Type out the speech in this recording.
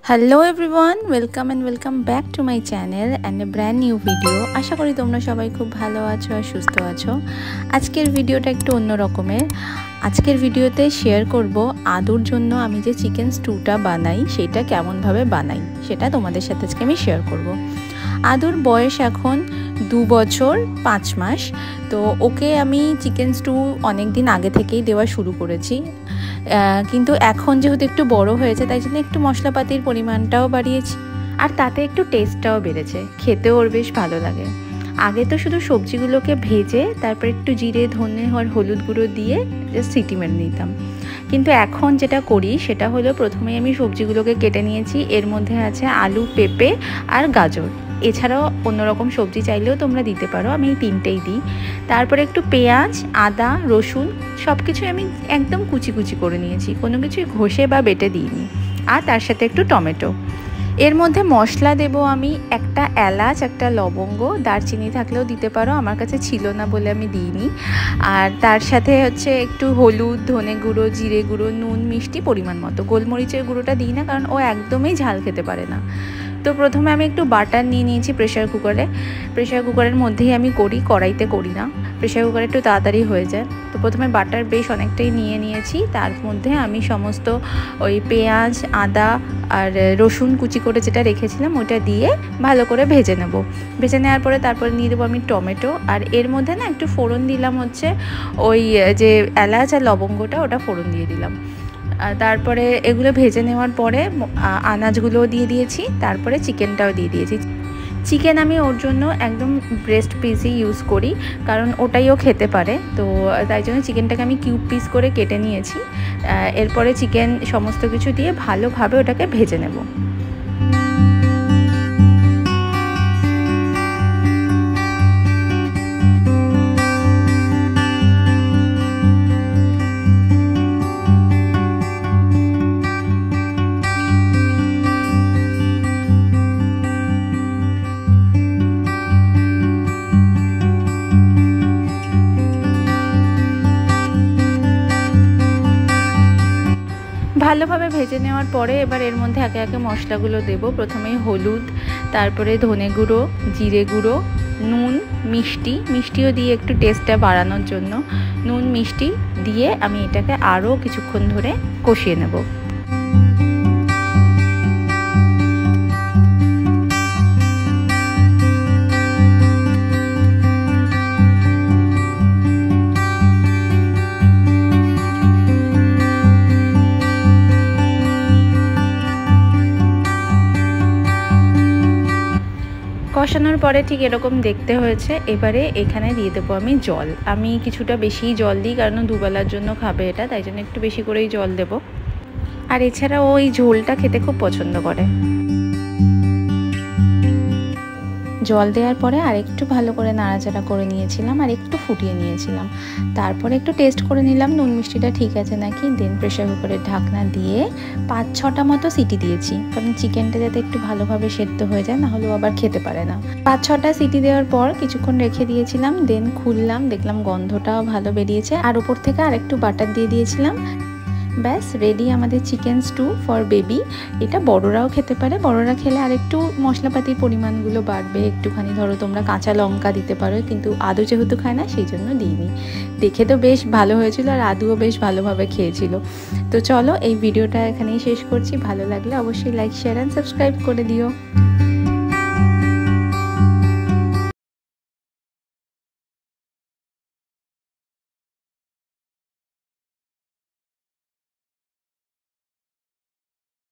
Hello everyone, welcome back to my channel and a brand new video. আশা করি তোমরা সবাই খুব ভালো আছো আর সুস্থ আছো। আজকের ভিডিওটা একটু অন্য রকমের। আজকের ভিডিওতে শেয়ার করব আদুর জন্য আমি যে চিকেন স্টুটা বানাই সেটা কেমনভাবে বানাই সেটা তোমাদের সাথে আজকে আমি শেয়ার করব। আদুর বয়স এখন 2 বছর 5 মাস। তো ওকে আমি চিকেন স্টু অনেক দিন আগে থেকেই দেওয়া শুরু করেছি, কিন্তু এখন যেহেতু একটু বড় হয়েছে তাই জন্য একটু মশলাপাতির পরিমাণটাও বাড়িয়েছি আর তাতে একটু টেস্টটাও বেড়েছে, খেতেও ওর বেশ ভালো লাগে। আগে তো শুধু সবজিগুলোকে ভেজে তারপর একটু জিরে ধনে আর হলুদ গুঁড়ো দিয়ে জাস্ট সিটি মেরে নিতাম, কিন্তু এখন যেটা করি সেটা হলো প্রথমেই আমি সবজিগুলোকে কেটে নিয়েছি। এর মধ্যে আছে আলু, পেঁপে আর গাজর। এছাড়াও অন্যরকম সবজি চাইলেও তোমরা দিতে পারো, আমি এই তিনটেই দিই। তারপরে একটু পেঁয়াজ, আদা, রসুন সব কিছুই আমি একদম কুচি কুচি করে নিয়েছি, কোনো কিছুই ঘষে বা বেটে দিইনি। আর তার সাথে একটু টমেটো। এর মধ্যে মশলা দেব আমি একটা এলাচ, একটা লবঙ্গ, দারচিনি থাকলেও দিতে পারো, আমার কাছে ছিল না বলে আমি দিইনি। আর তার সাথে হচ্ছে একটু হলুদ, ধনে গুঁড়ো, জিরে গুঁড়ো, নুন, মিষ্টি পরিমাণ মতো। গোলমরিচের গুঁড়োটা দিই না কারণ ও একদমই ঝাল খেতে পারে না। তো প্রথমে আমি একটু বাটার নিয়ে নিয়েছি প্রেশার কুকারের মধ্যেই আমি করি, কড়াইতে করি না। প্রেশার কুকারে একটু তাড়াতাড়ি হয়ে যায়। তো প্রথমে বাটার বেশ অনেকটাই নিয়ে নিয়েছি, তার মধ্যে আমি সমস্ত ওই পেঁয়াজ, আদা আর রসুন কুচি করে যেটা রেখেছিলাম ওটা দিয়ে ভালো করে ভেজে নেব। ভেজে নেওয়ার পরে তারপরে নিয়ে দেবো আমি টমেটো, আর এর মধ্যে না একটু ফোড়ন দিলাম, হচ্ছে ওই যে এলাচ আর লবঙ্গটা ওটা ফোড়ন দিয়ে দিলাম। তারপরে এগুলো ভেজে নেওয়ার পরে আনাজগুলোও দিয়ে দিয়েছি, তারপরে চিকেনটাও দিয়ে দিয়েছি। চিকেন আমি ওর জন্য একদম ব্রেস্ট পিসই ইউজ করি কারণ ওটাই ও খেতে পারে, তো তাই জন্য চিকেনটাকে আমি কিউব পিস করে কেটে নিয়েছি। এরপরে চিকেন সমস্ত কিছু দিয়ে ভালোভাবে ওটাকে ভেজে নেব। ভালোভাবে ভেজে নেওয়ার পরে এবার এর মধ্যে একে একে মশলাগুলো দেব। প্রথমেই হলুদ, তারপরে ধনে গুঁড়ো, জিরে গুঁড়ো, নুন, মিষ্টিও দিয়ে একটু টেস্টটা বাড়ানোর জন্য নুন মিষ্টি দিয়ে আমি এটাকে আরও কিছুক্ষণ ধরে কষিয়ে নেব। কষানোর পরে ঠিক এরকম দেখতে হয়েছে। এবারে এখানে দিয়ে দেবো আমি জল। আমি কিছুটা বেশিই জল দিই কারণ দুবেলার জন্য খাবে এটা, তাই জন্য একটু বেশি করেই জল দেব। আর এছাড়া ওই ঝোলটা খেতে খুব পছন্দ করে। জল দেওয়ার পরে আর একটু ভালো করে নাড়াচাড়া করে নিয়েছিলাম আর একটু ফুটিয়ে নিয়েছিলাম। তারপরে একটু টেস্ট করে নিলাম নুন মিষ্টিটা ঠিক আছে নাকি। দেন প্রেশার কুকারের ঢাকনা দিয়ে 5-6টা মতো সিটি দিয়েছি, কারণ চিকেনটা যাতে একটু ভালোভাবে সেদ্ধ হয়ে যায়, নাহলেও আবার খেতে পারে না। 5-6টা সিটি দেওয়ার পর কিছুক্ষণ রেখে দিয়েছিলাম। দেন খুললাম, দেখলাম গন্ধটাও ভালো বেরিয়েছে, আর উপর থেকে আর একটু বাটার দিয়ে দিয়েছিলাম। ব্যাস রেডি আমাদের চিকেন স্টু ফর বেবি। এটা বড়রাও খেতে পারে, বড়রা খেলে আর একটু মশলাপাতির পরিমাণগুলো বাড়বে একটুখানি। ধরো তোমরা কাঁচা লঙ্কা দিতে পারো, কিন্তু আদু যেহেতু খায় না সেই জন্য দিইনি। দেখে তো বেশ ভালো হয়েছিল আর আদুও বেশ ভালোভাবে খেয়েছিল। তো চলো এই ভিডিওটা এখানেই শেষ করছি। ভালো লাগলে অবশ্যই লাইক, শেয়ার অ্যান্ড সাবস্ক্রাইব করে দিও।